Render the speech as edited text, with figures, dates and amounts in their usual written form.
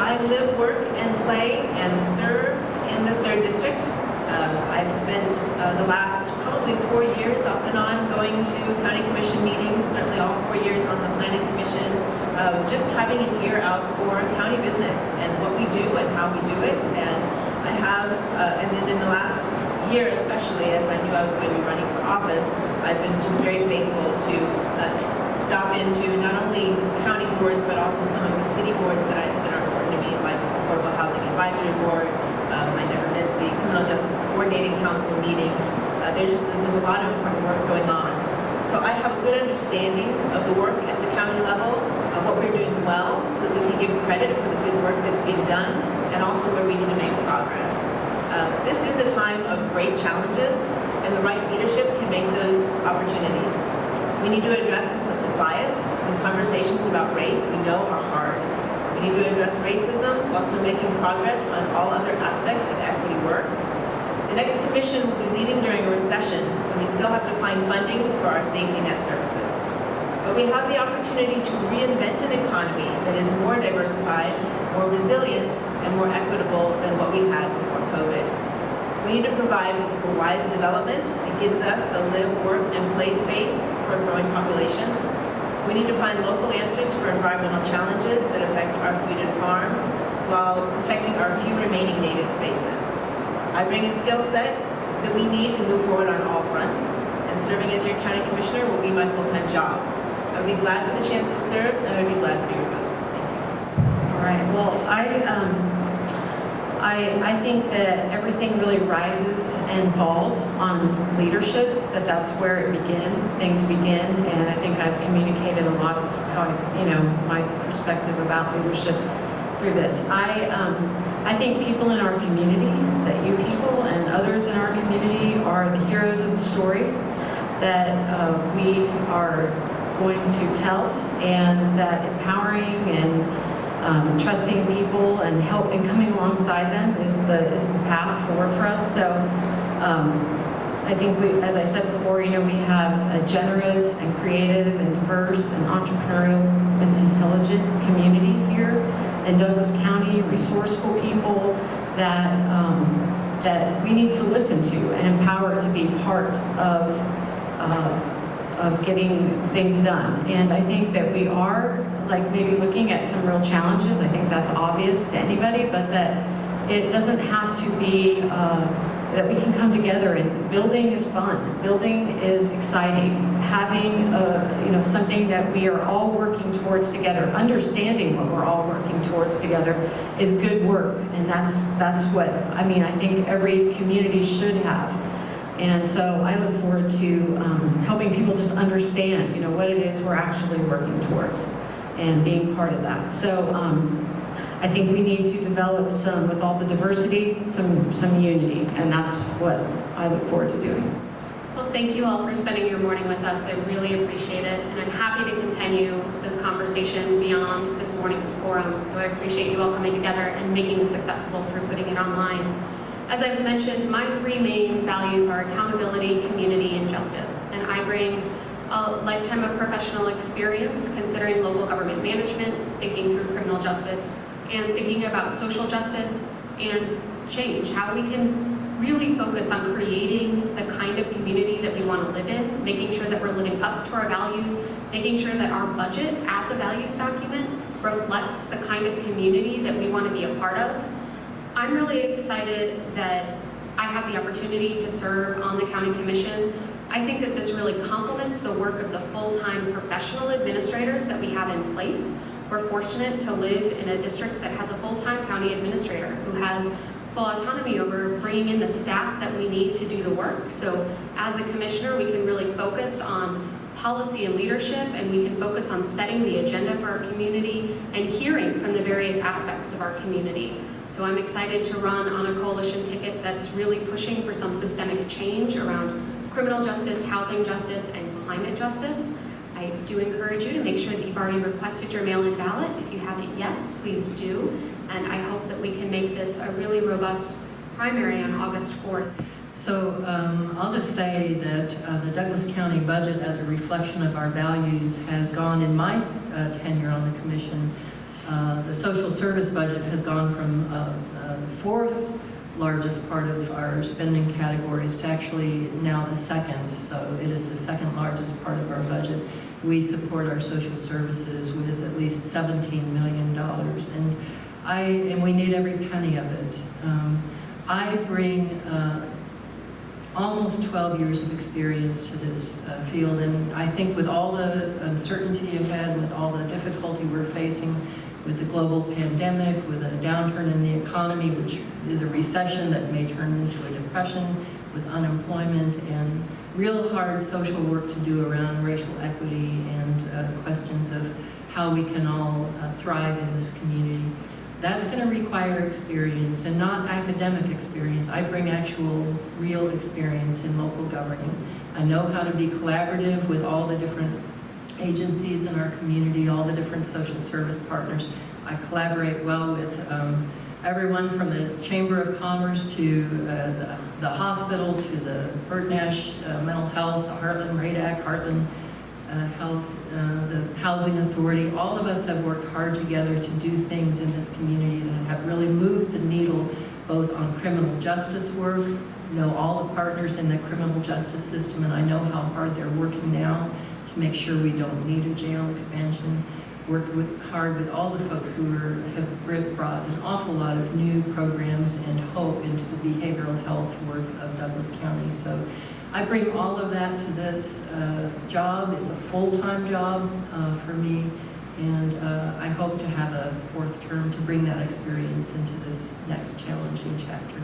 I live, work, and play and serve in the 3rd District. I've spent the last probably 4 years off and on going to County Commission meetings, certainly all 4 years on the Planning Commission, just having an ear out for county business and what we do and how we do it. And I have, and then in the last year especially, as I knew I was going to be running for office, I've been just very faithful to stop into not only county boards, but also some of the city boards that are important to me, like Affordable Housing Advisory Board. I never miss the Criminal Justice Coordinating Council meetings. There's a lot of important work going on. So I have a good understanding of the work at the county level, of what we're doing well, so that we can give credit for the good work that's being done, and also where we need to make progress. This is a time of great challenges, and the right leadership can make those opportunities. We need to address implicit bias when conversations about race we know are hard. We need to address racism while still making progress on all other aspects of equity work. The next commission will be leading during a recession when we still have to find funding for our safety net services. But we have the opportunity to reinvent an economy that is more diversified, more resilient, and more equitable than what we had before COVID. We need to provide for wise development that gives us the live, work, and play space for a growing population. We need to find local answers for environmental challenges that affect our food and farms while protecting our few remaining native spaces. I bring a skill set that we need to move forward on all fronts, and serving as your county commissioner will be my full-time job. I would be glad for the chance to serve, and I would be glad for your vote. Thank you. All right. Well, I think that everything really rises and falls on leadership, that's where it begins, things begin, and I think I've communicated a lot of how, my perspective about leadership through this. I think people in our community, that you people and others in our community are the heroes of the story that we are going to tell, and that empowering and trusting people and coming alongside them is the path forward for us. So I think as I said before, we have a generous and creative and diverse and entrepreneurial and intelligent community here in Douglas County, resourceful people that we need to listen to and empower to be part of getting things done. And I think that we are maybe looking at some real challenges. I think that's obvious to anybody, but that it doesn't have to be that we can come together, and building is fun. Building is exciting. Having something that we are all working towards together, understanding what we're all working towards together is good work. And that's what I think every community should have. And so I look forward to helping people just understand, what it is we're actually working towards and being part of that. So I think we need to develop with all the diversity, some unity, and that's what I look forward to doing. Well, thank you all for spending your morning with us. I really appreciate it, and I'm happy to continue this conversation beyond this morning's forum. So I appreciate you all coming together and making this accessible through putting it online. As I've mentioned, my 3 main values are accountability, community, and justice, and I bring a lifetime of professional experience considering local government management, thinking through criminal justice, and thinking about social justice and change, how we can really focus on creating the kind of community that we want to live in, making sure that we're living up to our values, making sure that our budget as a values document reflects the kind of community that we want to be a part of. I'm really excited that I have the opportunity to serve on the County Commission. I think that this really complements the work of the full-time professional administrators that we have in place. We're fortunate to live in a district that has a full-time county administrator who has full autonomy over bringing in the staff that we need to do the work. So as a commissioner, we can really focus on policy and leadership, and we can focus on setting the agenda for our community and hearing from the various aspects of our community. So I'm excited to run on a coalition ticket that's really pushing for some systemic change around criminal justice, housing justice, and climate justice. I do encourage you to make sure that you've already requested your mail-in ballot. If you haven't yet, please do. And I hope that we can make this a really robust primary on August 4th. So I'll just say that the Douglas County budget, as a reflection of our values, has gone in my tenure on the commission The social service budget has gone from the fourth largest part of our spending categories to actually now the second. So it is the second largest part of our budget. We support our social services with at least $17 million, and we need every penny of it. I bring almost 12 years of experience to this field, and I think with all the uncertainty ahead, with all the difficulty we're facing with the global pandemic, with a downturn in the economy, which is a recession that may turn into a depression, with unemployment and real hard social work to do around racial equity and questions of how we can all thrive in this community. That's going to require experience, and not academic experience. I bring actual, real experience in local governing. I know how to be collaborative with all the different agencies in our community, all the different social service partners. I collaborate well with everyone from the Chamber of Commerce to the hospital, to the Bert Nash Mental Health, the Heartland RADAC, Heartland Health, the Housing Authority. All of us have worked hard together to do things in this community that have really moved the needle both on criminal justice work. Know all the partners in the criminal justice system, and I know how hard they're working now to make sure we don't need a jail expansion. Worked hard with all the folks who have brought an awful lot of new programs and hope into the behavioral health work of Douglas County. So I bring all of that to this job. It's a full-time job for me, and I hope to have a fourth term to bring that experience into this next challenging chapter.